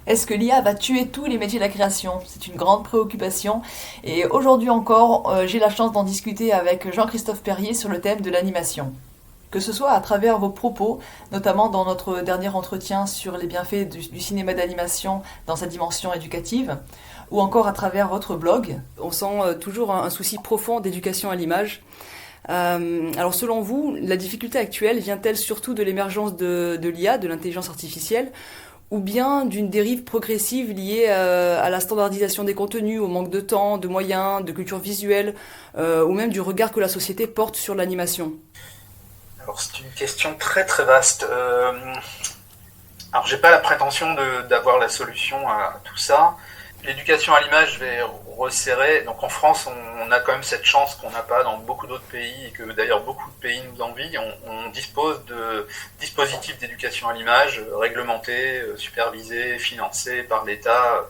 Est-ce que l'IA va tuer tous les métiers de la création? C'est une grande préoccupation. Et aujourd'hui encore, j'ai la chance d'en discuter avec Jean-Christophe Perrier sur le thème de l'animation. Que ce soit à travers vos propos, notamment dans notre dernier entretien sur les bienfaits du cinéma d'animation dans sa dimension éducative, ou encore à travers votre blog. On sent toujours un souci profond d'éducation à l'image. Alors selon vous, la difficulté actuelle vient-elle surtout de l'émergence de l'IA, de l'intelligence artificielle, ou bien d'une dérive progressive liée à la standardisation des contenus, au manque de temps, de moyens, de culture visuelle, ou même du regard que la société porte sur l'animation? Alors c'est une question très très vaste. Alors j'ai pas la prétention d'avoir la solution à tout ça. L'éducation à l'image, je vais resserrer. Donc en France, on a quand même cette chance qu'on n'a pas dans beaucoup d'autres pays et que d'ailleurs beaucoup de pays nous envient. On dispose de dispositifs d'éducation à l'image réglementés, supervisés, financés par l'État.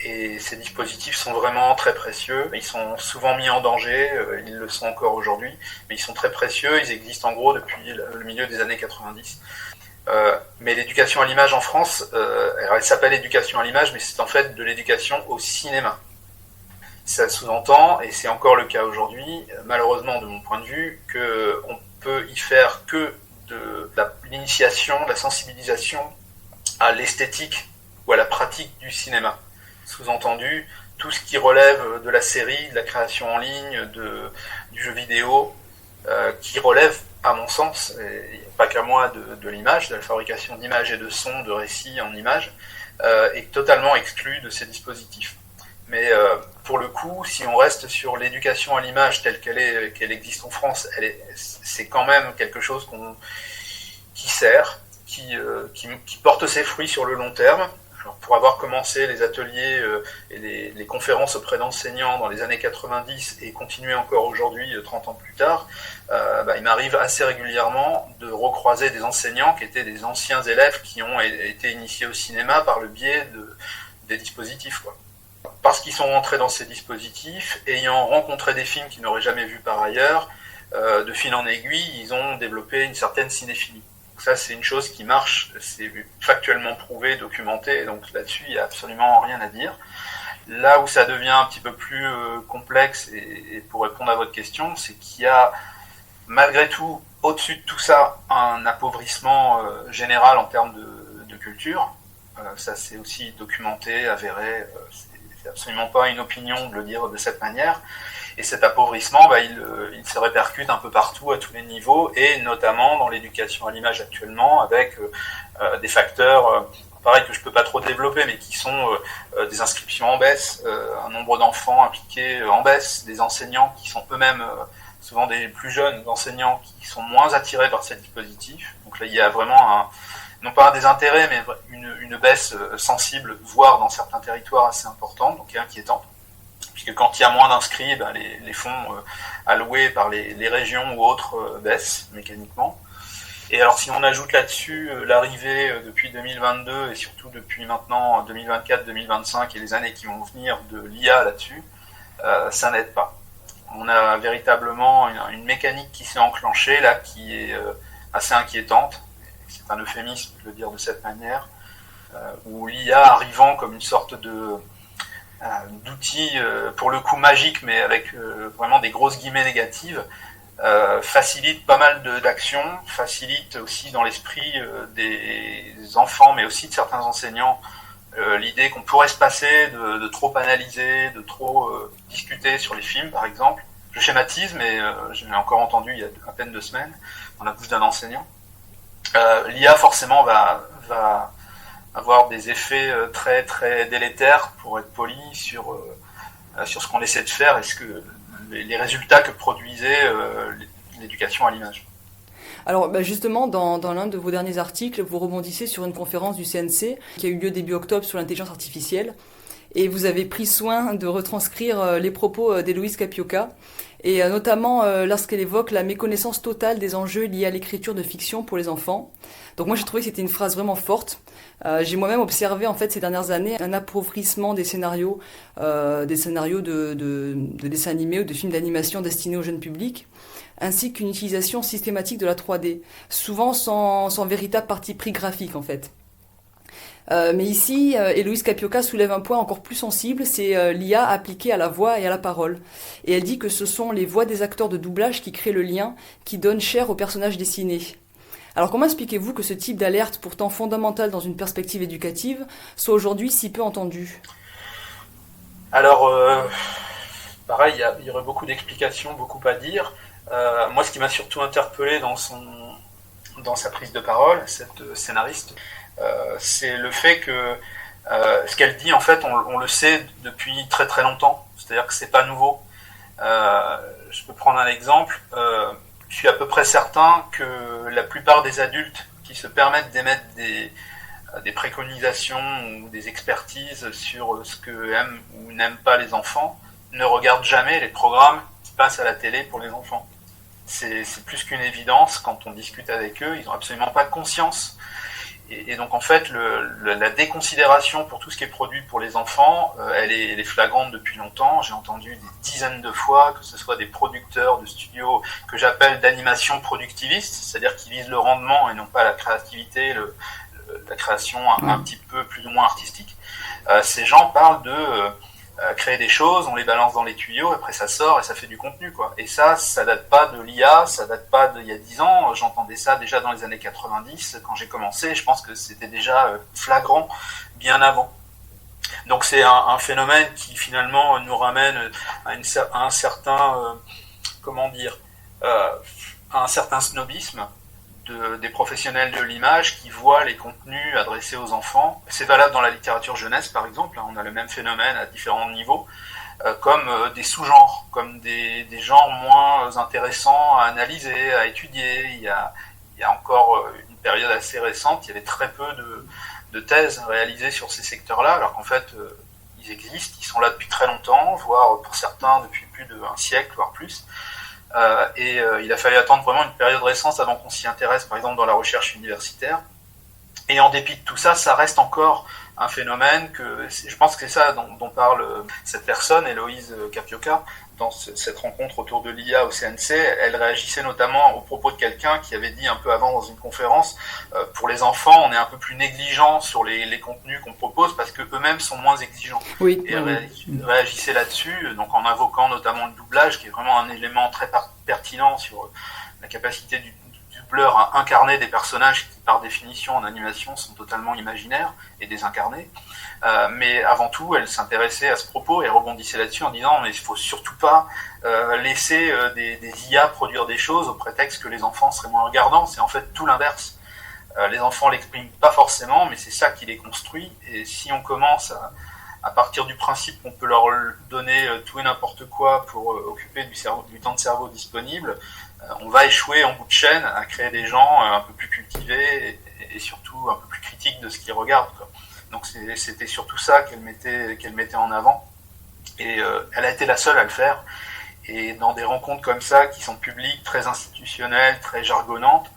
Et ces dispositifs sont vraiment très précieux. Ils sont souvent mis en danger, ils le sont encore aujourd'hui, mais ils sont très précieux. Ils existent en gros depuis le milieu des années 90. Mais l'éducation à l'image en France, alors elle s'appelle éducation à l'image, mais c'est en fait de l'éducation au cinéma. Ça sous-entend, et c'est encore le cas aujourd'hui, malheureusement de mon point de vue, qu'on peut y faire que de l'initiation, de la sensibilisation à l'esthétique ou à la pratique du cinéma. Sous-entendu, tout ce qui relève de la série, de la création en ligne, du jeu vidéo, qui relève, à mon sens, et pas qu'à moi, de l'image, de la fabrication d'images et de sons, de récits en images, est totalement exclu de ces dispositifs. Mais pour le coup, si on reste sur l'éducation à l'image telle qu'elle existe en France, c'est quand même quelque chose qui sert, qui porte ses fruits sur le long terme. Alors pour avoir commencé les ateliers et les conférences auprès d'enseignants dans les années 90 et continuer encore aujourd'hui, 30 ans plus tard, il m'arrive assez régulièrement de recroiser des enseignants qui étaient des anciens élèves qui ont été initiés au cinéma par le biais des dispositifs, quoi. Parce qu'ils sont rentrés dans ces dispositifs, ayant rencontré des films qu'ils n'auraient jamais vus par ailleurs, de fil en aiguille, ils ont développé une certaine cinéphilie. Donc ça, c'est une chose qui marche, c'est factuellement prouvé, documenté, donc là-dessus, il n'y a absolument rien à dire. Là où ça devient un petit peu plus complexe, et pour répondre à votre question, c'est qu'il y a malgré tout, au-dessus de tout ça, un appauvrissement général en termes de culture. Ça, c'est aussi documenté, avéré, c'est absolument pas une opinion de le dire de cette manière. Et cet appauvrissement, il se répercute un peu partout, à tous les niveaux, et notamment dans l'éducation à l'image actuellement, avec des facteurs, pareil que je peux pas trop développer, mais qui sont des inscriptions en baisse, un nombre d'enfants impliqués en baisse, des enseignants qui sont eux-mêmes, souvent des plus jeunes enseignants, qui sont moins attirés par ces dispositifs. Donc là, il y a vraiment non pas un désintérêt, mais une baisse sensible, voire dans certains territoires assez importante, donc qui est inquiétante. Puisque quand il y a moins d'inscrits, les fonds alloués par les régions ou autres baissent mécaniquement. Et alors si on ajoute là-dessus l'arrivée depuis 2022 et surtout depuis maintenant 2024-2025 et les années qui vont venir de l'IA là-dessus, ça n'aide pas. On a véritablement une mécanique qui s'est enclenchée là, qui est assez inquiétante. C'est un euphémisme de le dire de cette manière, où l'IA arrivant comme une sorte d'outil pour le coup magique, mais avec vraiment des grosses guillemets négatives, facilite pas mal d'actions, facilite aussi dans l'esprit des enfants, mais aussi de certains enseignants, l'idée qu'on pourrait se passer de trop analyser, de trop discuter sur les films, par exemple. Je schématise, mais je l'ai encore entendu il y a à peine 2 semaines, dans la bouche d'un enseignant. L'IA, forcément, va avoir des effets très, très délétères, pour être poli, sur ce qu'on essaie de faire et les résultats que produisait l'éducation à l'image. Alors justement, dans l'un de vos derniers articles, vous rebondissez sur une conférence du CNC qui a eu lieu début octobre sur l'intelligence artificielle. Et vous avez pris soin de retranscrire les propos d'Héloïse Capioca, et notamment lorsqu'elle évoque la méconnaissance totale des enjeux liés à l'écriture de fiction pour les enfants. Donc moi j'ai trouvé que c'était une phrase vraiment forte. J'ai moi-même observé en fait ces dernières années un appauvrissement des scénarios de dessins animés ou de films d'animation destinés au jeune public, ainsi qu'une utilisation systématique de la 3D, souvent sans véritable parti pris graphique en fait. Mais ici, Héloïse Capioca soulève un point encore plus sensible, c'est l'IA appliquée à la voix et à la parole. Et elle dit que ce sont les voix des acteurs de doublage qui créent le lien, qui donnent chair aux personnages dessinés. Alors comment expliquez-vous que ce type d'alerte, pourtant fondamentale dans une perspective éducative, soit aujourd'hui si peu entendu? Alors, pareil, il y aurait beaucoup d'explications, beaucoup à dire. Moi, ce qui m'a surtout interpellé dans sa prise de parole, cette scénariste, c'est le fait que ce qu'elle dit, en fait, on le sait depuis très très longtemps. C'est-à-dire que c'est pas nouveau. Je peux prendre un exemple. Je suis à peu près certain que la plupart des adultes qui se permettent d'émettre des préconisations ou des expertises sur ce que aiment ou n'aiment pas les enfants ne regardent jamais les programmes qui passent à la télé pour les enfants. C'est plus qu'une évidence quand on discute avec eux, ils n'ont absolument pas conscience. Et donc en fait, la déconsidération pour tout ce qui est produit pour les enfants, elle est flagrante depuis longtemps. J'ai entendu des dizaines de fois que ce soit des producteurs de studios que j'appelle d'animation productiviste, c'est-à-dire qui visent le rendement et non pas la créativité, la création un petit peu plus ou moins artistique. Ces gens parlent de créer des choses, on les balance dans les tuyaux, après ça sort et ça fait du contenu, quoi. Et ça date pas de l'IA, ça date pas d'il y a 10 ans, j'entendais ça déjà dans les années 90 quand j'ai commencé, je pense que c'était déjà flagrant bien avant. Donc c'est un phénomène qui finalement nous ramène à un certain, comment dire, à un certain snobisme des professionnels de l'image qui voient les contenus adressés aux enfants. C'est valable dans la littérature jeunesse, par exemple. On a le même phénomène à différents niveaux, comme des sous-genres, comme des genres moins intéressants à analyser, à étudier. Il y a encore une période assez récente, il y avait très peu de thèses réalisées sur ces secteurs-là, alors qu'en fait, ils existent, ils sont là depuis très longtemps, voire pour certains depuis plus d'un siècle, voire plus. Il a fallu attendre vraiment une période récente avant qu'on s'y intéresse, par exemple dans la recherche universitaire. Et en dépit de tout ça, ça reste encore un phénomène que je pense que c'est ça dont parle cette personne, Héloïse Capioca, dans cette rencontre autour de l'IA au CNC. Elle réagissait notamment au propos de quelqu'un qui avait dit un peu avant dans une conférence, pour les enfants, on est un peu plus négligent sur les contenus qu'on propose parce que eux-mêmes sont moins exigeants. Oui. Et elle réagissait là-dessus, donc en invoquant notamment le doublage, qui est vraiment un élément très pertinent sur la capacité du doubleur à incarner des personnages qui, par définition, en animation, sont totalement imaginaires et désincarnés. Mais avant tout, elle s'intéressait à ce propos et rebondissait là-dessus en disant mais il faut surtout pas laisser des IA produire des choses au prétexte que les enfants seraient moins regardants. C'est en fait tout l'inverse. Les enfants l'expriment pas forcément, mais c'est ça qui les construit. Et si on commence à partir du principe qu'on peut leur donner tout et n'importe quoi pour occuper du temps de cerveau disponible, on va échouer en bout de chaîne à créer des gens un peu plus cultivés et surtout un peu plus critiques de ce qu'ils regardent, quoi. Donc c'était surtout ça qu'elle mettait en avant. Et elle a été la seule à le faire. Et dans des rencontres comme ça, qui sont publiques, très institutionnelles, très jargonnantes,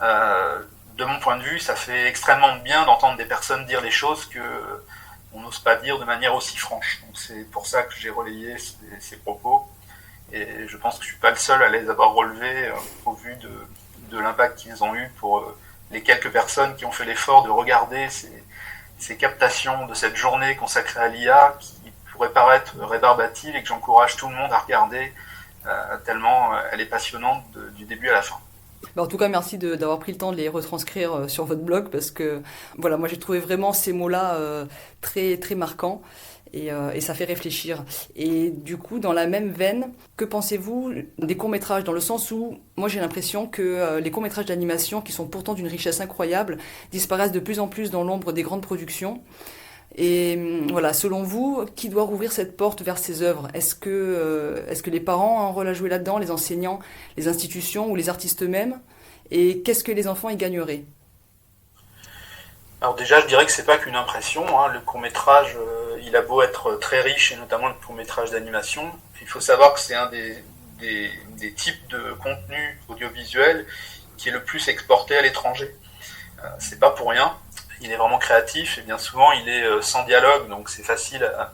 de mon point de vue, ça fait extrêmement bien d'entendre des personnes dire les choses qu'on n'ose pas dire de manière aussi franche. Donc c'est pour ça que j'ai relayé ces propos. Et je pense que je ne suis pas le seul à les avoir relevés au vu de l'impact qu'ils ont eu pour les quelques personnes qui ont fait l'effort de regarder ces captations de cette journée consacrée à l'IA qui pourrait paraître rébarbative et que j'encourage tout le monde à regarder tellement elle est passionnante du début à la fin. En tout cas, merci d'avoir pris le temps de les retranscrire sur votre blog parce que voilà, moi j'ai trouvé vraiment ces mots-là très, très marquants. Et ça fait réfléchir. Et du coup, dans la même veine, que pensez-vous des courts-métrages? Dans le sens où, moi j'ai l'impression que les courts-métrages d'animation, qui sont pourtant d'une richesse incroyable, disparaissent de plus en plus dans l'ombre des grandes productions. Et voilà, selon vous, qui doit rouvrir cette porte vers ces œuvres? Est-ce que les parents ont un rôle à jouer là-dedans, les enseignants, les institutions ou les artistes eux-mêmes? Et qu'est-ce que les enfants y gagneraient? Alors déjà, je dirais que c'est pas qu'une impression, hein. Le court-métrage, il a beau être très riche, et notamment le court-métrage d'animation, il faut savoir que c'est un des types de contenu audiovisuel qui est le plus exporté à l'étranger. C'est pas pour rien, il est vraiment créatif, et bien souvent il est sans dialogue, donc c'est facile à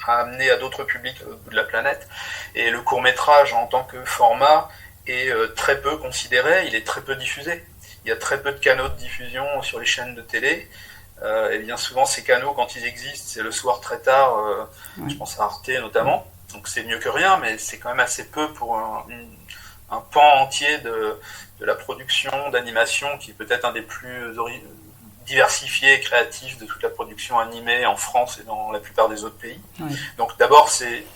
amener à d'autres publics au bout de la planète. Et le court-métrage en tant que format est très peu considéré, il est très peu diffusé. il y a très peu de canaux de diffusion sur les chaînes de télé. Et bien souvent, ces canaux, quand ils existent, c'est le soir très tard. Je pense à Arte notamment. Donc c'est mieux que rien, mais c'est quand même assez peu pour un pan entier de la production d'animation, qui est peut-être un des plus diversifiés et créatifs de toute la production animée en France et dans la plupart des autres pays. Oui. Donc d'abord, s'il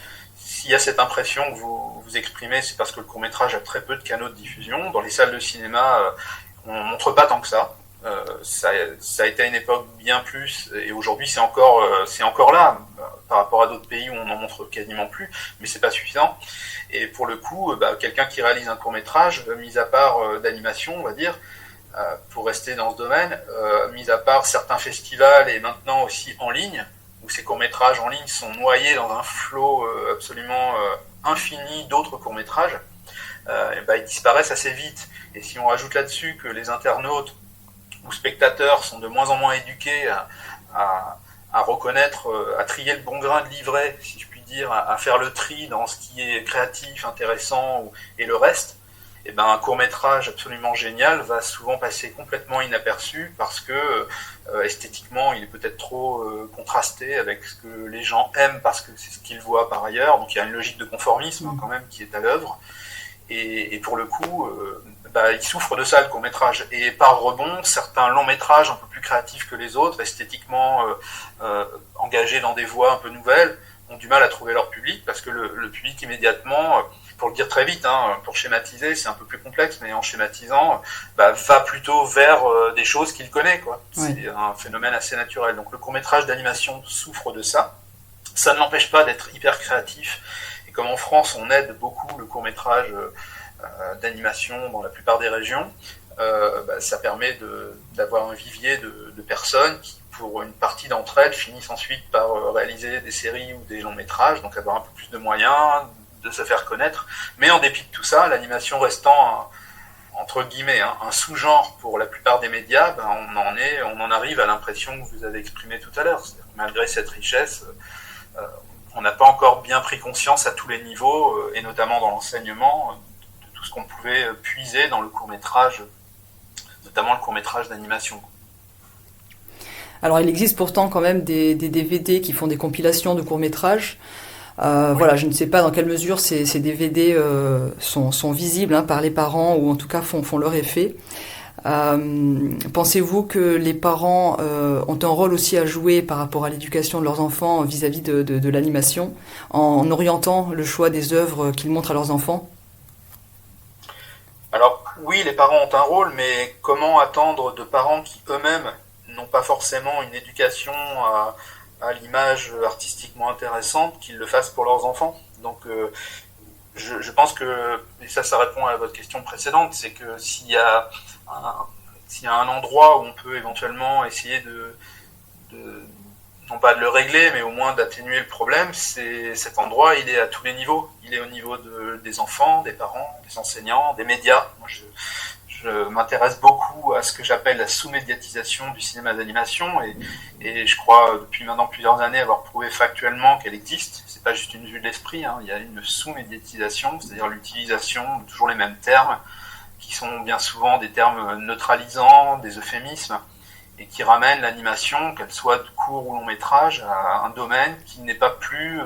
y a cette impression que vous exprimez, c'est parce que le court-métrage a très peu de canaux de diffusion. Dans les salles de cinéma, on ne montre pas tant que ça. Ça a été à une époque bien plus, et aujourd'hui c'est encore là, par rapport à d'autres pays où on en montre quasiment plus, mais c'est pas suffisant. Et pour le coup, quelqu'un qui réalise un court-métrage, mis à part d'animation, on va dire, pour rester dans ce domaine, mis à part certains festivals et maintenant aussi en ligne, où ces courts-métrages en ligne sont noyés dans un flot absolument infini d'autres courts-métrages, ils disparaissent assez vite. Et si on rajoute là-dessus que les internautes ou spectateurs sont de moins en moins éduqués à reconnaître, à trier le bon grain de livret, si je puis dire, à faire le tri dans ce qui est créatif, intéressant et le reste, un court-métrage absolument génial va souvent passer complètement inaperçu parce que esthétiquement il est peut-être trop contrasté avec ce que les gens aiment parce que c'est ce qu'ils voient par ailleurs. Donc il y a une logique de conformisme quand même qui est à l'œuvre. Et pour le coup, il souffre de ça, le court-métrage. Et par rebond, certains longs-métrages un peu plus créatifs que les autres, esthétiquement engagés dans des voies un peu nouvelles, ont du mal à trouver leur public, parce que le public immédiatement, pour le dire très vite, pour schématiser, c'est un peu plus complexe, mais en schématisant, va plutôt vers des choses qu'il connaît, quoi. Oui. C'est un phénomène assez naturel. Donc le court-métrage d'animation souffre de ça. Ça ne l'empêche pas d'être hyper créatif. Et comme en France, on aide beaucoup le court-métrage d'animation dans la plupart des régions, ça permet d'avoir un vivier de personnes qui, pour une partie d'entre elles, finissent ensuite par réaliser des séries ou des longs métrages, donc avoir un peu plus de moyens, de se faire connaître. Mais en dépit de tout ça, l'animation restant entre guillemets un sous-genre pour la plupart des médias, on en arrive à l'impression que vous avez exprimée tout à l'heure. C'est-à-dire que malgré cette richesse, on n'a pas encore bien pris conscience à tous les niveaux, et notamment dans l'enseignement, de tout ce qu'on pouvait puiser dans le court-métrage, notamment le court-métrage d'animation. Alors il existe pourtant quand même des DVD qui font des compilations de courts-métrages. Oui. Voilà, je ne sais pas dans quelle mesure ces DVD sont visibles par les parents, ou en tout cas font leur effet. Pensez-vous que les parents ont un rôle aussi à jouer par rapport à l'éducation de leurs enfants vis-à-vis de l'animation, en orientant le choix des œuvres qu'ils montrent à leurs enfants ? Alors oui, les parents ont un rôle, mais comment attendre de parents qui eux-mêmes n'ont pas forcément une éducation à l'image artistiquement intéressante, qu'ils le fassent pour leurs enfants. Donc je pense que, et ça répond à votre question précédente, c'est que s'il y a un endroit où on peut éventuellement essayer non pas de le régler, mais au moins d'atténuer le problème, c'est cet endroit, il est à tous les niveaux. Il est au niveau des enfants, des parents, des enseignants, des médias. Moi, je m'intéresse beaucoup à ce que j'appelle la sous-médiatisation du cinéma d'animation, et je crois depuis maintenant plusieurs années avoir prouvé factuellement qu'elle existe. C'est pas juste une vue de l'esprit, il y a une sous-médiatisation, c'est-à-dire l'utilisation de toujours les mêmes termes, qui sont bien souvent des termes neutralisants, des euphémismes, et qui ramènent l'animation, qu'elle soit de court ou long métrage, à un domaine qui n'est pas plus,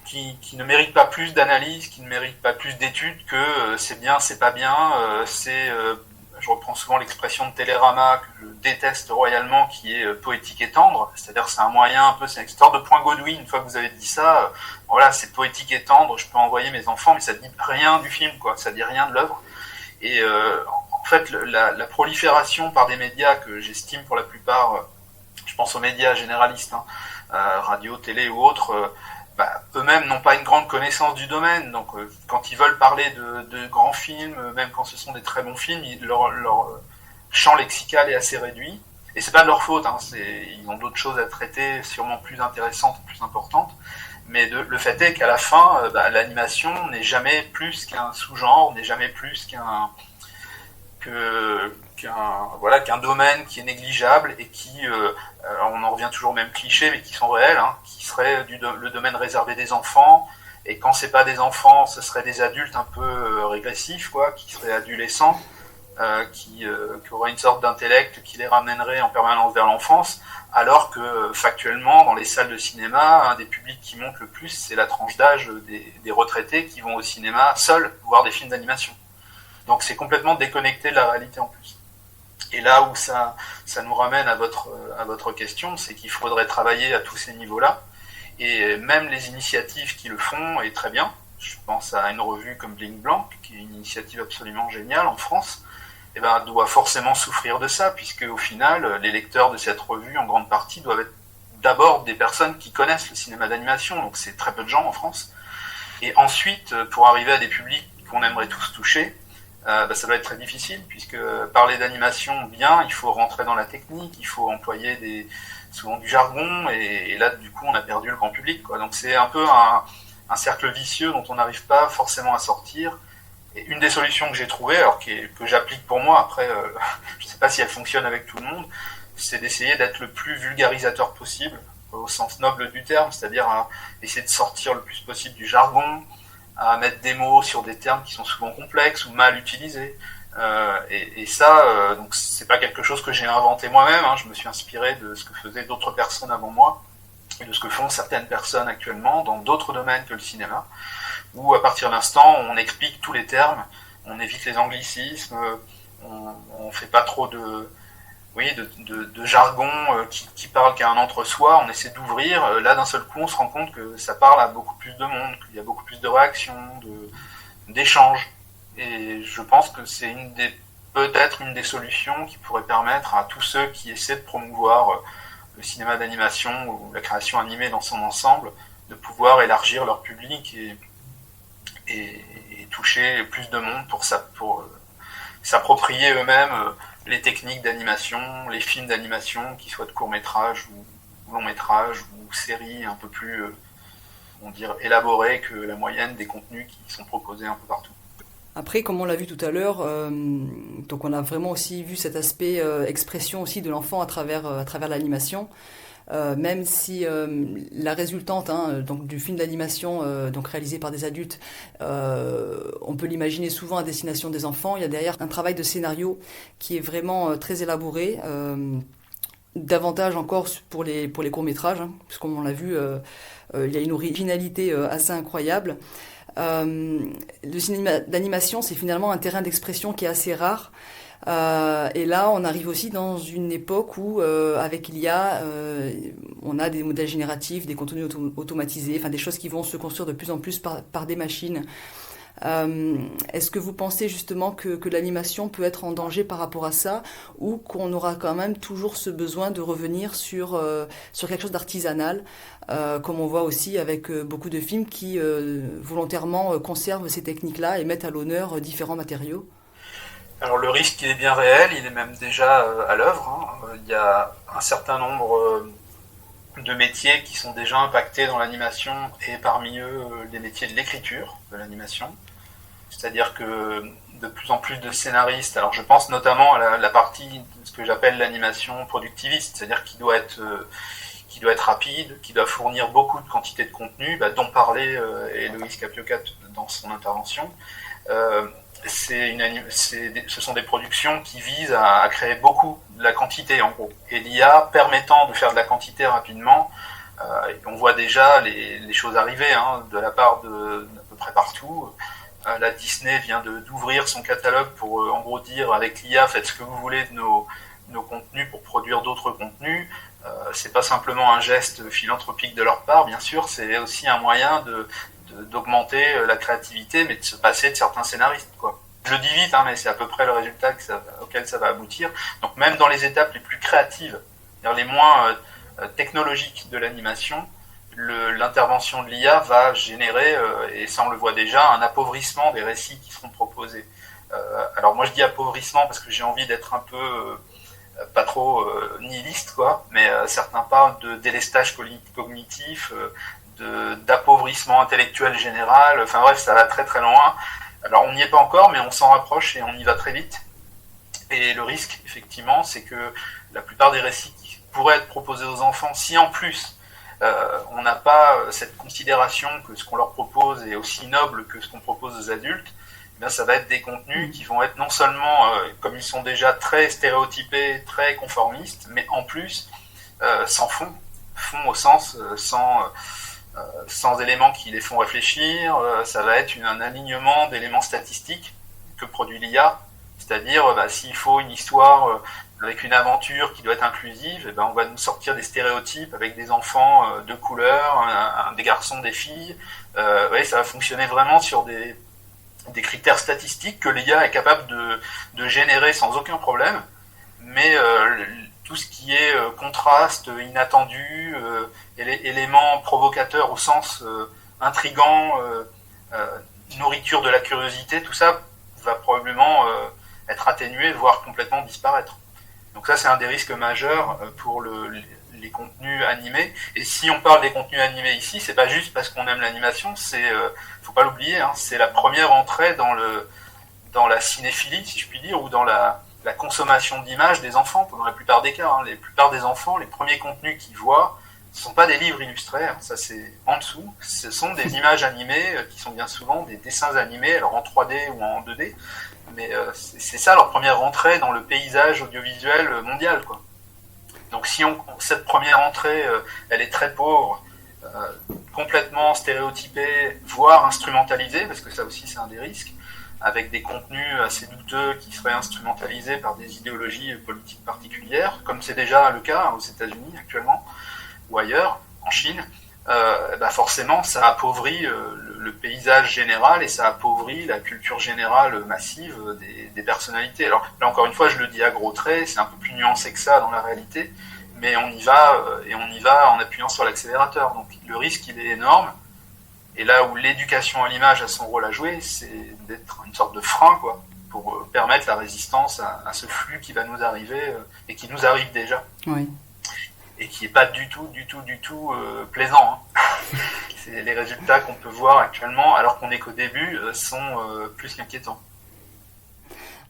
qui ne mérite pas plus d'analyse, qui ne mérite pas plus d'études que c'est bien, c'est pas bien, je reprends souvent l'expression de Télérama, que je déteste royalement, qui est poétique et tendre, c'est-à-dire c'est un moyen un peu, c'est une histoire de point Godwin. Une fois que vous avez dit ça, voilà, c'est poétique et tendre, je peux envoyer mes enfants, mais ça dit rien du film, quoi, ça dit rien de l'œuvre. Et en fait, la prolifération par des médias que j'estime pour la plupart, je pense aux médias généralistes, radio, télé ou autres, eux-mêmes n'ont pas une grande connaissance du domaine, donc quand ils veulent parler de grands films, même quand ce sont des très bons films, leur champ lexical est assez réduit, et c'est pas de leur faute, ils ont d'autres choses à traiter, sûrement plus intéressantes, plus importantes, mais le fait est qu'à la fin, l'animation n'est jamais plus qu'un sous-genre, n'est jamais plus qu'un domaine qui est négligeable et qui, on en revient toujours au même cliché, mais qui sont réels, qui serait le domaine réservé des enfants, et quand c'est pas des enfants, ce serait des adultes un peu régressifs, quoi, qui seraient adolescents, qui auraient une sorte d'intellect qui les ramènerait en permanence vers l'enfance, alors que factuellement, dans les salles de cinéma, un des publics qui monte le plus, c'est la tranche d'âge des retraités qui vont au cinéma seuls voir des films d'animation. Donc c'est complètement déconnecté de la réalité en plus. Et là où ça nous ramène à votre question, c'est qu'il faudrait travailler à tous ces niveaux-là. Et même les initiatives qui le font, est très bien. Je pense à une revue comme Bling Blanc, qui est une initiative absolument géniale en France, et doit forcément souffrir de ça, puisque au final, les lecteurs de cette revue, en grande partie, doivent être d'abord des personnes qui connaissent le cinéma d'animation, donc c'est très peu de gens en France. Et ensuite, pour arriver à des publics qu'on aimerait tous toucher, ça va être très difficile, puisque parler d'animation bien, il faut rentrer dans la technique, il faut employer souvent du jargon, et là, du coup, on a perdu le grand public, quoi. Donc c'est un peu un cercle vicieux dont on n'arrive pas forcément à sortir. Et une des solutions que j'ai trouvées, alors que j'applique pour moi, après, je ne sais pas si elle fonctionne avec tout le monde, c'est d'essayer d'être le plus vulgarisateur possible, au sens noble du terme, c'est-à-dire à essayer de sortir le plus possible du jargon, à mettre des mots sur des termes qui sont souvent complexes ou mal utilisés. Et ça, donc c'est pas quelque chose que j'ai inventé moi-même, hein, je me suis inspiré de ce que faisaient d'autres personnes avant moi, et de ce que font certaines personnes actuellement dans d'autres domaines que le cinéma, où à partir d'instant on explique tous les termes, on évite les anglicismes, on fait pas trop de jargon qui parle qu'à un entre-soi, on essaie d'ouvrir, là d'un seul coup on se rend compte que ça parle à beaucoup plus de monde, qu'il y a beaucoup plus de réactions, d'échanges, et je pense que c'est peut-être une des solutions qui pourrait permettre à tous ceux qui essaient de promouvoir le cinéma d'animation ou la création animée dans son ensemble, de pouvoir élargir leur public et toucher plus de monde pour s'approprier eux-mêmes les techniques d'animation, les films d'animation, qu'ils soient de court-métrage ou long-métrage ou séries un peu plus élaborées que la moyenne des contenus qui sont proposés un peu partout. Après, comme on l'a vu tout à l'heure, donc on a vraiment aussi vu cet aspect expression aussi de l'enfant à travers l'animation. Même si la résultante donc du film d'animation donc réalisé par des adultes, on peut l'imaginer souvent à destination des enfants, il y a derrière un travail de scénario qui est vraiment très élaboré, davantage encore pour les courts-métrages, hein, parce que comme on l'a vu, il y a une originalité assez incroyable. Le cinéma d'animation, c'est finalement un terrain d'expression qui est assez rare. Et là, on arrive aussi dans une époque où, avec l'IA, on a des modèles génératifs, des contenus automatisés, enfin des choses qui vont se construire de plus en plus par des machines. Est-ce que vous pensez justement que l'animation peut être en danger par rapport à ça, ou qu'on aura quand même toujours ce besoin de revenir sur quelque chose d'artisanal, comme on voit aussi avec beaucoup de films qui volontairement conservent ces techniques-là et mettent à l'honneur différents matériaux? Alors le risque, il est bien réel, il est même déjà à l'œuvre, hein. Il y a un certain nombre de métiers qui sont déjà impactés dans l'animation, et parmi eux les métiers de l'écriture de l'animation. C'est-à-dire que de plus en plus de scénaristes, alors je pense notamment à la partie de ce que j'appelle l'animation productiviste, c'est-à-dire qui doit être rapide, qui doit fournir beaucoup de quantité de contenu, dont parlait Héloïse Capiocat dans son intervention. Ce sont des productions qui visent à créer beaucoup de la quantité en gros. Et l'IA permettant de faire de la quantité rapidement, on voit déjà les choses arriver de la part d'à peu près partout. La Disney vient d'ouvrir son catalogue pour en gros dire avec l'IA faites ce que vous voulez de nos contenus pour produire d'autres contenus. C'est pas simplement un geste philanthropique de leur part, bien sûr, c'est aussi un moyen d'augmenter la créativité, mais de se passer de certains scénaristes, quoi. Je le dis vite, mais c'est à peu près le résultat auquel ça va aboutir. Donc même dans les étapes les plus créatives, c'est-à-dire les moins technologiques de l'animation, l'intervention de l'IA va générer, et ça on le voit déjà, un appauvrissement des récits qui seront proposés. Alors moi je dis appauvrissement parce que j'ai envie d'être un peu pas trop nihiliste, quoi, mais certains parlent de délestage cognitif, d'appauvrissement intellectuel général, enfin bref, ça va très très loin. Alors on n'y est pas encore, mais on s'en rapproche et on y va très vite. Et le risque, effectivement, c'est que la plupart des récits qui pourraient être proposés aux enfants, si en plus on n'a pas cette considération que ce qu'on leur propose est aussi noble que ce qu'on propose aux adultes, eh bien, ça va être des contenus qui vont être non seulement, comme ils sont déjà très stéréotypés, très conformistes, mais en plus sans fond au sens sans éléments qui les font réfléchir. Ça va être un alignement d'éléments statistiques que produit l'IA, c'est-à-dire s'il faut une histoire avec une aventure qui doit être inclusive, eh ben, on va nous sortir des stéréotypes avec des enfants de couleur, des garçons, des filles. Ouais, ça va fonctionner vraiment sur des critères statistiques que l'IA est capable de générer sans aucun problème, mais tout ce qui est contraste, inattendu, éléments provocateurs au sens intrigant, nourriture de la curiosité, tout ça va probablement être atténué, voire complètement disparaître. Donc ça, c'est un des risques majeurs pour les contenus animés. Et si on parle des contenus animés ici, c'est pas juste parce qu'on aime l'animation, faut pas l'oublier, hein, c'est la première entrée dans la cinéphilie, si je puis dire, ou dans la consommation d'images des enfants, dans la plupart des cas. Hein. La plupart des enfants, les premiers contenus qu'ils voient, ce ne sont pas des livres illustrés, hein, ça c'est en dessous, ce sont des images animées qui sont bien souvent des dessins animés, alors en 3D ou en 2D, mais c'est ça leur première entrée dans le paysage audiovisuel mondial, quoi. Donc si cette première entrée, elle est très pauvre, complètement stéréotypée, voire instrumentalisée, parce que ça aussi c'est un des risques, avec des contenus assez douteux qui seraient instrumentalisés par des idéologies politiques particulières, comme c'est déjà le cas aux États-Unis actuellement, ou ailleurs, en Chine, forcément ça appauvrit le paysage général et ça appauvrit la culture générale massive des personnalités. Alors là encore une fois, je le dis à gros traits, c'est un peu plus nuancé que ça dans la réalité, mais on y va en appuyant sur l'accélérateur. Donc le risque il est énorme. Et là où l'éducation à l'image a son rôle à jouer, c'est d'être une sorte de frein, quoi, pour permettre la résistance à ce flux qui va nous arriver et qui nous arrive déjà. Oui. Et qui n'est pas du tout plaisant. Hein. Les résultats qu'on peut voir actuellement, alors qu'on n'est qu'au début, sont plus qu'inquiétants.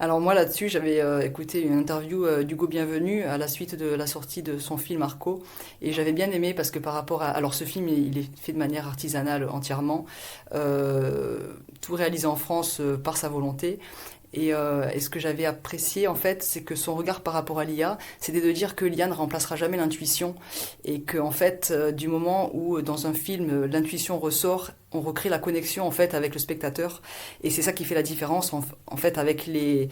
Alors moi là-dessus, j'avais écouté une interview d'Hugo Bienvenu à la suite de la sortie de son film Arco, et j'avais bien aimé parce que par rapport à... Alors ce film, il est fait de manière artisanale entièrement, tout réalisé en France par sa volonté. Et ce que j'avais apprécié, en fait, c'est que son regard par rapport à l'IA, c'était de dire que l'IA ne remplacera jamais l'intuition. Et que, en fait, du moment où, dans un film, l'intuition ressort, on recrée la connexion, en fait, avec le spectateur. Et c'est ça qui fait la différence, en fait, avec les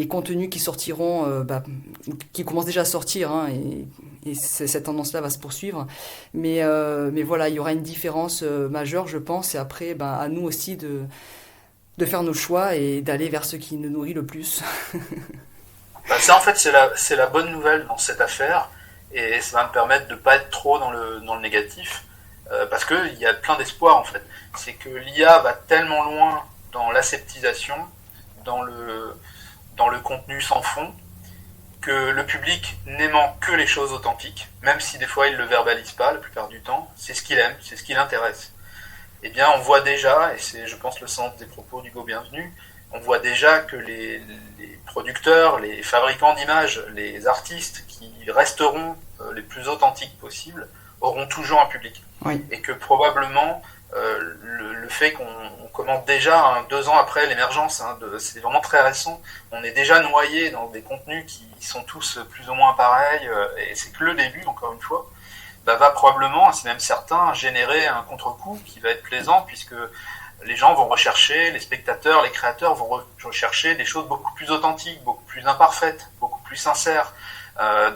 contenus qui sortiront, qui commencent déjà à sortir, hein, et cette tendance-là va se poursuivre. Mais voilà, il y aura une différence majeure, je pense. Et après, à nous aussi de faire nos choix et d'aller vers ce qui nous nourrit le plus. Ça, en fait, c'est la bonne nouvelle dans cette affaire, et ça va me permettre de ne pas être trop dans le négatif, parce qu'il y a plein d'espoir, en fait. C'est que l'IA va tellement loin dans l'aseptisation, dans le contenu sans fond, que le public n'aimant que les choses authentiques, même si des fois il ne le verbalise pas la plupart du temps, c'est ce qu'il aime, c'est ce qui l'intéresse. Eh bien, on voit déjà, et c'est, je pense, le sens des propos d'Hugo Bienvenu, on voit déjà que les producteurs, les fabricants d'images, les artistes qui resteront les plus authentiques possibles auront toujours un public. Oui. Et que probablement, le fait qu'on commente déjà 2 ans après l'émergence, c'est vraiment très récent, on est déjà noyé dans des contenus qui sont tous plus ou moins pareils, et c'est que le début, encore une fois. Va probablement, c'est même certain, générer un contre-coup qui va être plaisant, puisque les gens vont rechercher, les spectateurs, les créateurs vont rechercher des choses beaucoup plus authentiques, beaucoup plus imparfaites, beaucoup plus sincères.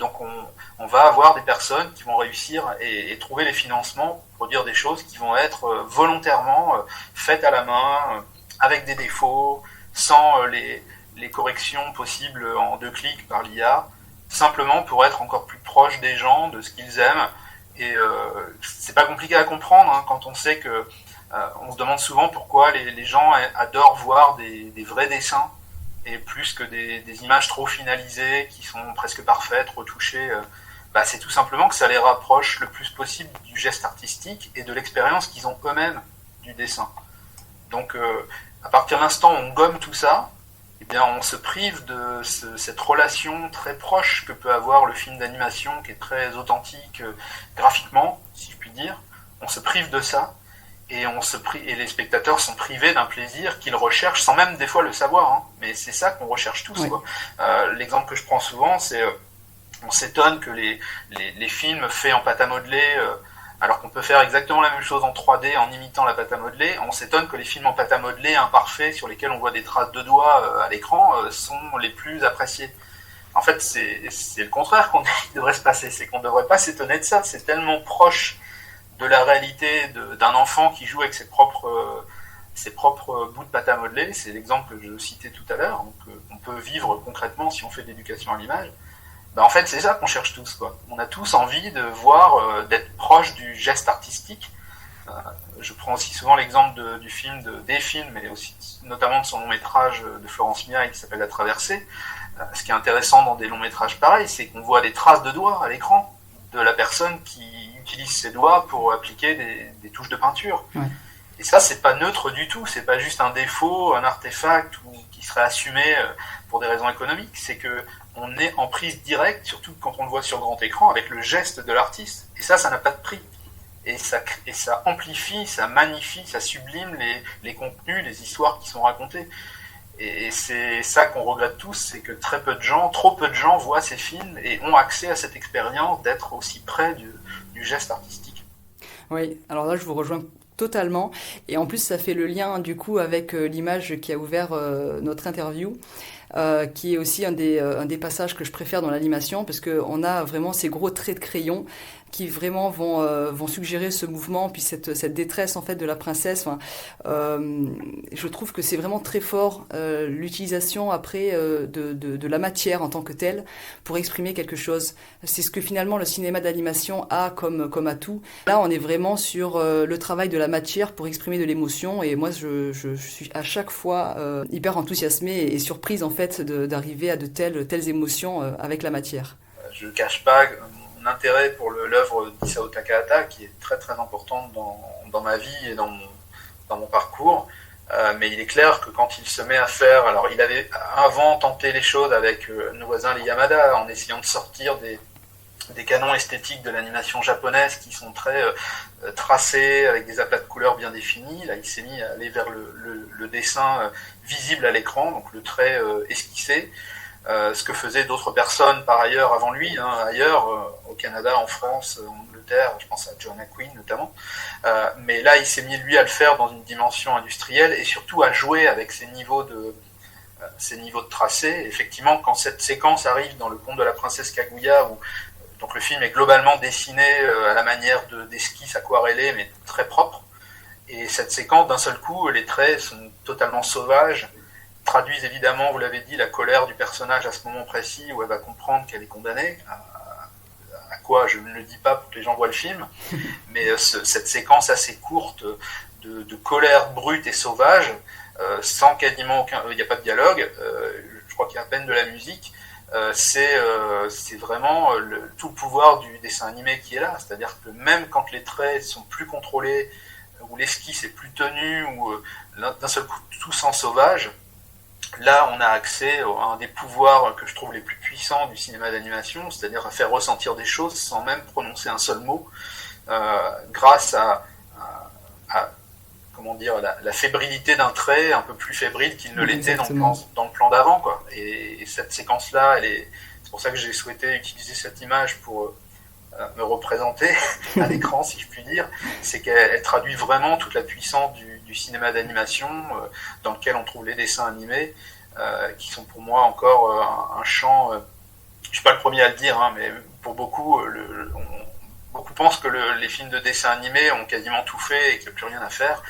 Donc on va avoir des personnes qui vont réussir et trouver les financements pour produire des choses qui vont être volontairement faites à la main, avec des défauts, sans les corrections possibles en 2 clics par l'IA, simplement pour être encore plus proche des gens, de ce qu'ils aiment. Et c'est pas compliqué à comprendre, hein, quand on sait que on se demande souvent pourquoi les gens adorent voir des vrais dessins et plus que des images trop finalisées qui sont presque parfaites, retouchées. C'est tout simplement que ça les rapproche le plus possible du geste artistique et de l'expérience qu'ils ont eux-mêmes du dessin. Donc à partir de l'instant où on gomme tout ça, eh bien, on se prive de cette relation très proche que peut avoir le film d'animation, qui est très authentique graphiquement, si je puis dire. On se prive de ça, et les spectateurs sont privés d'un plaisir qu'ils recherchent sans même des fois le savoir, hein. Mais c'est ça qu'on recherche tous, quoi. L'exemple que je prends souvent, c'est on s'étonne que les films faits en pâte à modeler, alors qu'on peut faire exactement la même chose en 3D en imitant la pâte à modeler, on s'étonne que les films en pâte à modeler imparfaits sur lesquels on voit des traces de doigts à l'écran sont les plus appréciés. En fait, c'est le contraire qu'on devrait se passer, c'est qu'on ne devrait pas s'étonner de ça. C'est tellement proche de la réalité d'un enfant qui joue avec ses propres bouts de pâte à modeler. C'est l'exemple que je citais tout à l'heure, qu'on peut vivre concrètement si on fait de l'éducation à l'image. En fait, c'est ça qu'on cherche tous, quoi. On a tous envie de voir, d'être proche du geste artistique. Je prends aussi souvent l'exemple des films, mais aussi notamment de son long métrage de Florence Miaille qui s'appelle La Traversée. Ce qui est intéressant dans des longs métrages pareils, c'est qu'on voit des traces de doigts à l'écran de la personne qui utilise ses doigts pour appliquer des touches de peinture. Ouais. Et ça, c'est pas neutre du tout. C'est pas juste un défaut, un artefact qui serait assumé pour des raisons économiques. C'est que on est en prise directe, surtout quand on le voit sur grand écran, avec le geste de l'artiste. Et ça n'a pas de prix. Et ça amplifie, ça magnifie, ça sublime les contenus, les histoires qui sont racontées. Et c'est ça qu'on regrette tous, c'est que trop peu de gens voient ces films et ont accès à cette expérience d'être aussi près du geste artistique. Oui, alors là je vous rejoins totalement. Et en plus ça fait le lien du coup avec l'image qui a ouvert notre interview. Qui est aussi un des passages que je préfère dans l'animation, parce qu'on a vraiment ces gros traits de crayon qui vraiment vont suggérer ce mouvement, puis cette détresse en fait de la princesse. Je trouve que c'est vraiment très fort l'utilisation après de la matière en tant que telle pour exprimer quelque chose. C'est ce que finalement le cinéma d'animation a comme atout. Là, on est vraiment sur le travail de la matière pour exprimer de l'émotion, et moi je suis à chaque fois hyper enthousiasmée et surprise en fait d'arriver à de telles émotions avec la matière. Je ne cache pas mon intérêt pour l'œuvre d'Isao Takahata, qui est très très importante dans ma vie et dans mon parcours. Mais il est clair que quand il se met à faire... Alors il avait avant tenté les choses avec nos voisins les Yamada, en essayant de sortir des canons esthétiques de l'animation japonaise qui sont très tracés, avec des aplats de couleurs bien définis. Là, il s'est mis à aller vers le dessin visible à l'écran, donc le trait esquissé. Ce que faisaient d'autres personnes par ailleurs avant lui, ailleurs, au Canada, en France, en Angleterre, je pense à Joanna Quinn notamment. Mais là, il s'est mis lui à le faire dans une dimension industrielle et surtout à jouer avec ces niveaux de tracé. Effectivement, quand cette séquence arrive dans le conte de la princesse Kaguya, où donc le film est globalement dessiné à la manière d'esquisses aquarellées, mais très propre, et cette séquence, d'un seul coup, les traits sont totalement sauvages, traduisent évidemment, vous l'avez dit, la colère du personnage à ce moment précis où elle va comprendre qu'elle est condamnée, à quoi je ne le dis pas pour que les gens voient le film, mais cette séquence assez courte de colère brute et sauvage, sans quasiment il n'y a pas de dialogue, je crois qu'il y a à peine de la musique, c'est vraiment tout le pouvoir du dessin animé qui est là, c'est-à-dire que même quand les traits sont plus contrôlés, où l'esquisse est plus tenue, ou d'un seul coup tout sent sauvage, là on a accès à un des pouvoirs que je trouve les plus puissants du cinéma d'animation, c'est-à-dire à faire ressentir des choses sans même prononcer un seul mot, grâce à comment dire, la fébrilité d'un trait un peu plus fébrile qu'il ne l'était dans le plan d'avant, quoi. Et cette séquence-là, c'est pour ça que j'ai souhaité utiliser cette image pour me représenter à l'écran, si je puis dire, c'est qu'elle traduit vraiment toute la puissance du cinéma d'animation dans lequel on trouve les dessins animés, qui sont pour moi encore un champ, je suis pas le premier à le dire, mais pour beaucoup, beaucoup pensent que les films de dessins animés ont quasiment tout fait et qu'il n'y a plus rien à faire.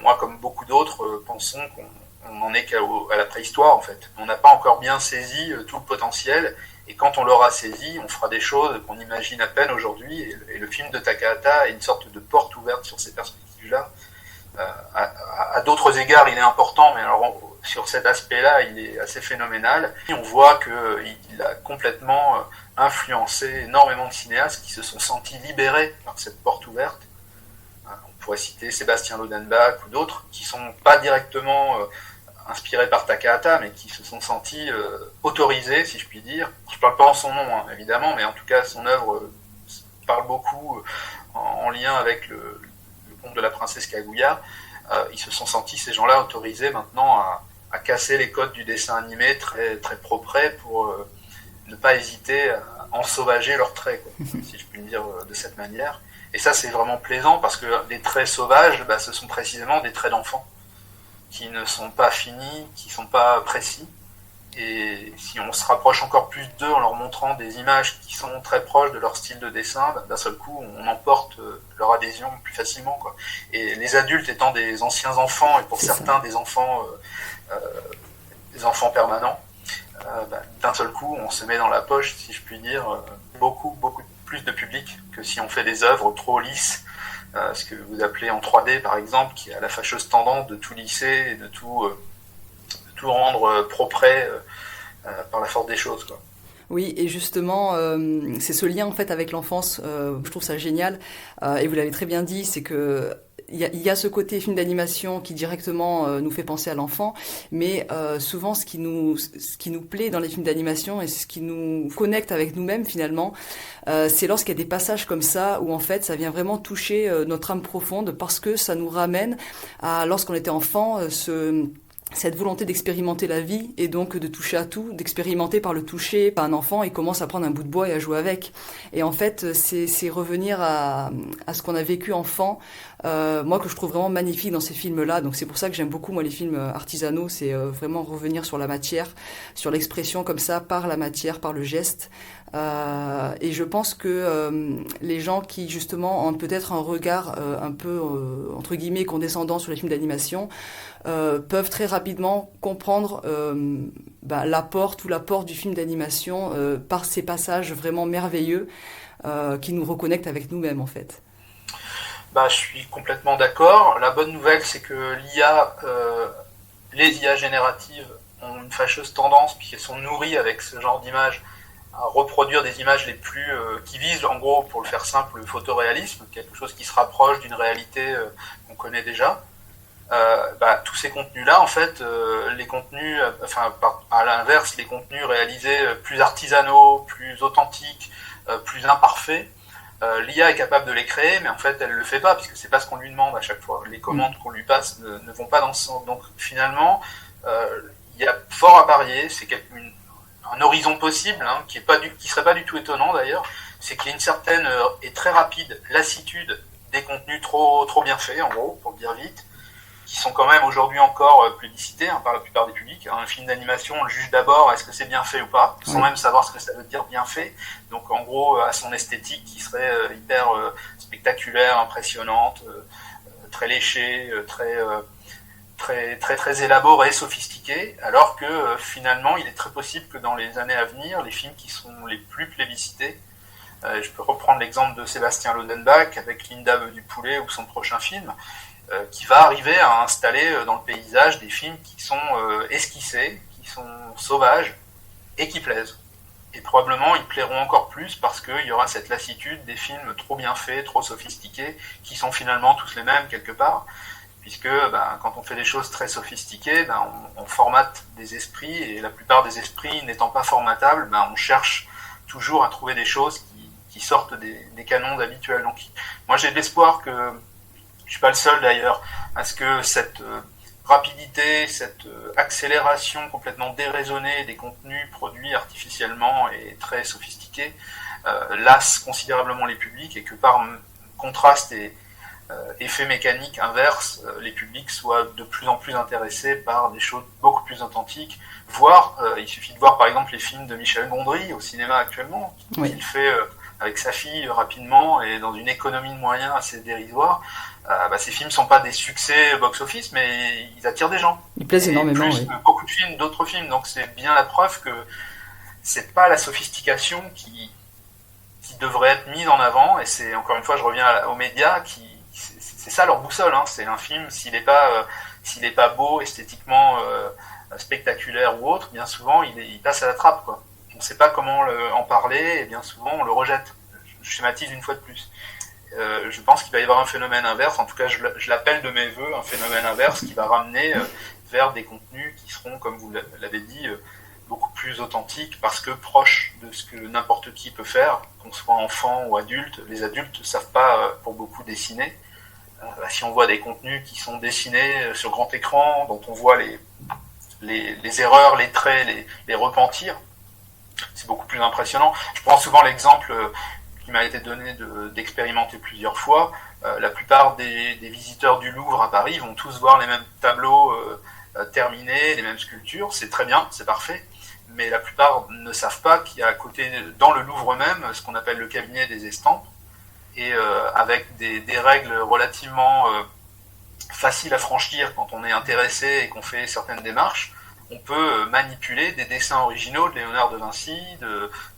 Moi, comme beaucoup d'autres, pensons qu'on n'en est qu'à la préhistoire, en fait. On n'a pas encore bien saisi tout le potentiel, et quand on l'aura saisi, on fera des choses qu'on imagine à peine aujourd'hui, et le film de Takahata est une sorte de porte ouverte sur ces perspectives-là. À d'autres égards, il est important, mais alors sur cet aspect-là, il est assez phénoménal. Et on voit qu'il a complètement influencé énormément de cinéastes qui se sont sentis libérés par cette porte ouverte. On pourrait citer Sébastien Lodenbach ou d'autres qui ne sont pas directement inspirés par Takahata, mais qui se sont sentis autorisés, si je puis dire. Je ne parle pas en son nom, évidemment, mais en tout cas, son œuvre parle beaucoup en lien avec le conte de la princesse Kaguya, ils se sont sentis, ces gens-là, autorisés maintenant à casser les codes du dessin animé très, très propre pour ne pas hésiter à ensauvager leurs traits, quoi, si je puis le dire de cette manière. Et ça, c'est vraiment plaisant parce que des traits sauvages, ce sont précisément des traits d'enfants qui ne sont pas finis, qui ne sont pas précis. Et si on se rapproche encore plus d'eux en leur montrant des images qui sont très proches de leur style de dessin, d'un seul coup, on emporte leur adhésion plus facilement, quoi. Et les adultes étant des anciens enfants, et pour certains des enfants permanents, d'un seul coup, on se met dans la poche, si je puis dire, beaucoup plus de public que si on fait des œuvres trop lisses, ce que vous appelez en 3D par exemple, qui a la fâcheuse tendance de tout lisser et de tout rendre propre par la force des choses, quoi. Oui, et justement, c'est ce lien en fait avec l'enfance, je trouve ça génial, et vous l'avez très bien dit, c'est que il y a ce côté film d'animation qui directement nous fait penser à l'enfant, mais souvent ce qui nous plaît dans les films d'animation et ce qui nous connecte avec nous-mêmes finalement, c'est lorsqu'il y a des passages comme ça où en fait ça vient vraiment toucher notre âme profonde parce que ça nous ramène à lorsqu'on était enfant, cette volonté d'expérimenter la vie et donc de toucher à tout, d'expérimenter par le toucher. Un enfant, il commence à prendre un bout de bois et à jouer avec. Et en fait, c'est revenir à ce qu'on a vécu enfant, moi que je trouve vraiment magnifique dans ces films-là. Donc c'est pour ça que j'aime beaucoup moi les films artisanaux, c'est vraiment revenir sur la matière, sur l'expression comme ça, par la matière, par le geste. Et je pense que les gens qui justement ont peut-être un regard un peu entre guillemets condescendant sur les films d'animation peuvent très rapidement comprendre l'apport du film d'animation par ces passages vraiment merveilleux qui nous reconnectent avec nous-mêmes en fait. Je suis complètement d'accord. La bonne nouvelle, c'est que les IA génératives ont une fâcheuse tendance, puisqu'elles sont nourries avec ce genre d'images, à reproduire des images les plus qui visent, en gros, pour le faire simple, le photoréalisme, quelque chose qui se rapproche d'une réalité qu'on connaît déjà. Tous ces contenus-là, en fait, les contenus, à l'inverse, les contenus réalisés plus artisanaux, plus authentiques, plus imparfaits, l'IA est capable de les créer, mais en fait, elle ne le fait pas, puisque c'est pas ce qu'on lui demande à chaque fois. Les commandes qu'on lui passe ne vont pas dans ce sens. Donc, finalement, il y a fort à parier, c'est un horizon possible, qui serait pas du tout étonnant d'ailleurs, c'est qu'il y a une certaine et très rapide lassitude des contenus trop bien faits, en gros, pour le dire vite, qui sont quand même aujourd'hui encore plébiscités par la plupart des publics. Un film d'animation, on le juge d'abord, est-ce que c'est bien fait ou pas, sans même savoir ce que ça veut dire bien fait. Donc en gros, à son esthétique qui serait hyper spectaculaire, impressionnante, très léchée, très élaborée, sophistiquée, alors que finalement, il est très possible que dans les années à venir, les films qui sont les plus plébiscités, je peux reprendre l'exemple de Sébastien Lodenbach avec Linda veut du poulet ou son prochain film, qui va arriver à installer dans le paysage des films qui sont esquissés, qui sont sauvages et qui plaisent. Et probablement ils plairont encore plus parce qu'il y aura cette lassitude des films trop bien faits, trop sophistiqués, qui sont finalement tous les mêmes quelque part, puisque quand on fait des choses très sophistiquées, on formate des esprits, et la plupart des esprits n'étant pas formatables, on cherche toujours à trouver des choses qui sortent des canons habituels. Donc moi j'ai de l'espoir que, je suis pas le seul d'ailleurs, à ce que cette rapidité, cette accélération complètement déraisonnée des contenus produits artificiellement et très sophistiqués lasse considérablement les publics, et que par contraste et effet mécanique inverse, les publics soient de plus en plus intéressés par des choses beaucoup plus authentiques, voire il suffit de voir par exemple les films de Michel Gondry au cinéma actuellement, qu'il fait avec sa fille rapidement et dans une économie de moyens assez dérisoire. Ces films sont pas des succès box-office, mais ils attirent des gens. Ils plaisent énormément, plus beaucoup de films, d'autres films. Donc c'est bien la preuve que c'est pas la sophistication qui devrait être mise en avant. Et c'est, encore une fois, je reviens aux médias, c'est ça leur boussole. C'est un film, s'il est pas beau, esthétiquement spectaculaire ou autre, bien souvent il passe à la trappe, quoi. On ne sait pas comment en parler, et bien souvent on le rejette. Je schématise une fois de plus. Je pense qu'il va y avoir un phénomène inverse, en tout cas je l'appelle de mes voeux, un phénomène inverse qui va ramener vers des contenus qui seront, comme vous l'avez dit, beaucoup plus authentiques, parce que proches de ce que n'importe qui peut faire, qu'on soit enfant ou adulte. Les adultes ne savent pas, pour beaucoup, dessiner, Si on voit des contenus qui sont dessinés sur grand écran, dont on voit les erreurs, les traits, les repentir, c'est beaucoup plus impressionnant. Je prends souvent l'exemple qui m'a été donné d'expérimenter plusieurs fois. La plupart des visiteurs du Louvre à Paris vont tous voir les mêmes tableaux terminés, les mêmes sculptures. C'est très bien, c'est parfait. Mais la plupart ne savent pas qu'il y a à côté, dans le Louvre même, ce qu'on appelle le cabinet des estampes, et avec des règles relativement faciles à franchir quand on est intéressé et qu'on fait certaines démarches, on peut manipuler des dessins originaux de Léonard de Vinci,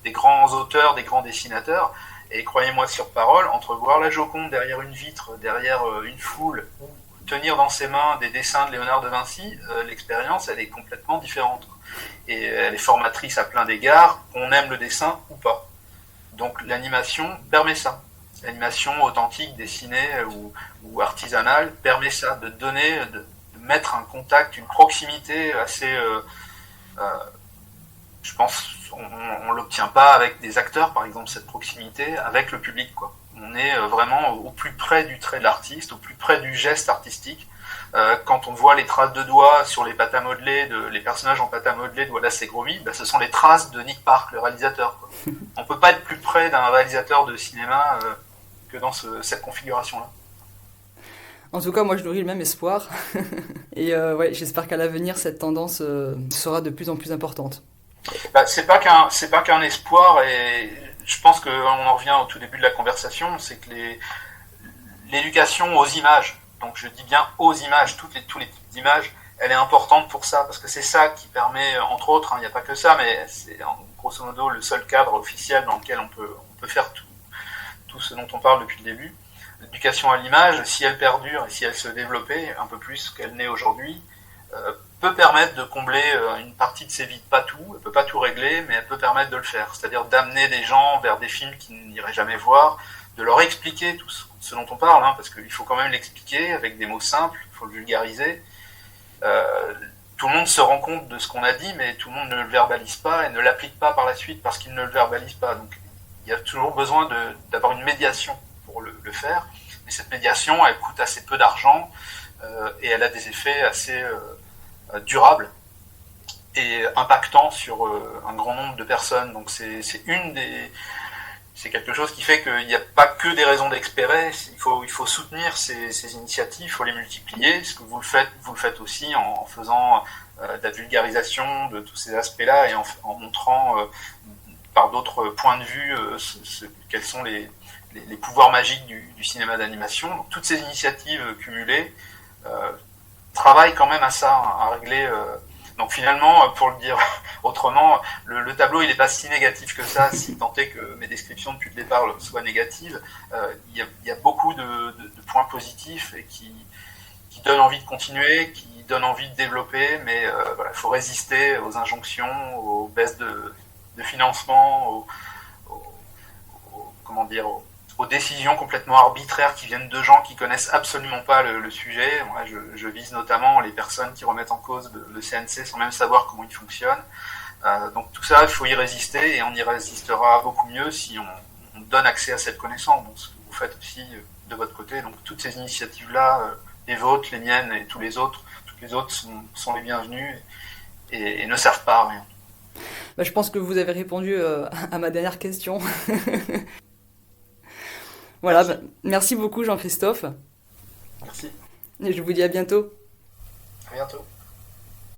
des grands auteurs, des grands dessinateurs. Et croyez-moi sur parole, entre voir la Joconde derrière une vitre, derrière une foule, ou tenir dans ses mains des dessins de Léonard de Vinci, l'expérience, elle est complètement différente. Et elle est formatrice à plein d'égards, qu'on aime le dessin ou pas. Donc l'animation permet ça. L'animation authentique, dessinée ou artisanale, permet ça, de donner, de mettre un contact, une proximité assez... je pense on l'obtient pas avec des acteurs, par exemple, cette proximité avec le public, quoi. On est vraiment au plus près du trait de l'artiste, au plus près du geste artistique. Quand on voit les traces de doigts sur les pâtes à modeler, les personnages en pâte à modeler de Wallace et Gromit, ce sont les traces de Nick Park, le réalisateur, quoi. On peut pas être plus près d'un réalisateur de cinéma que dans cette configuration-là. En tout cas, moi, je nourris le même espoir. Et ouais, j'espère qu'à l'avenir, cette tendance sera de plus en plus importante. C'est pas qu'un espoir, et je pense qu'on en revient au tout début de la conversation, c'est que l'éducation aux images, donc je dis bien aux images, tous les types d'images, elle est importante pour ça, parce que c'est ça qui permet, entre autres, il n'y a pas que ça, mais c'est grosso modo le seul cadre officiel dans lequel on peut faire tout ce dont on parle depuis le début. L'éducation à l'image, si elle perdure et si elle se développait un peu plus qu'elle n'est aujourd'hui, peut permettre de combler une partie de ses vides, pas tout, elle peut pas tout régler, mais elle peut permettre de le faire, c'est-à-dire d'amener des gens vers des films qu'ils n'iraient jamais voir, de leur expliquer tout ce dont on parle, parce qu'il faut quand même l'expliquer avec des mots simples, il faut le vulgariser. Tout le monde se rend compte de ce qu'on a dit, mais tout le monde ne le verbalise pas et ne l'applique pas par la suite parce qu'il ne le verbalise pas. Donc il y a toujours besoin d'avoir une médiation pour le faire, mais cette médiation, elle coûte assez peu d'argent et elle a des effets assez durables et impactants sur un grand nombre de personnes. Donc c'est quelque chose qui fait qu'il n'y a pas que des raisons d'espérer, il faut soutenir ces initiatives, il faut les multiplier. Ce que vous le faites aussi en faisant de la vulgarisation de tous ces aspects-là et en montrant par d'autres points de vue quels sont les pouvoirs magiques du cinéma d'animation. Donc toutes ces initiatives cumulées travaillent quand même à ça, à régler... Donc finalement, pour le dire autrement, le tableau il n'est pas si négatif que ça, si tant est que mes descriptions depuis le départ soient négatives. Il y a beaucoup de points positifs et qui donnent envie de continuer, qui donnent envie de développer, mais voilà, il faut résister aux injonctions, aux baisses de financement, aux décisions complètement arbitraires qui viennent de gens qui connaissent absolument pas le sujet. Moi, je vise notamment les personnes qui remettent en cause le CNC sans même savoir comment il fonctionne. Donc tout ça, il faut y résister et on y résistera beaucoup mieux si on donne accès à cette connaissance. Donc ce que vous faites aussi de votre côté. Donc toutes ces initiatives-là, les vôtres, les miennes et toutes les autres sont les bienvenues et ne servent pas à rien. Je pense que vous avez répondu à ma dernière question. Voilà, merci beaucoup Jean-Christophe. Merci. Et je vous dis à bientôt. À bientôt.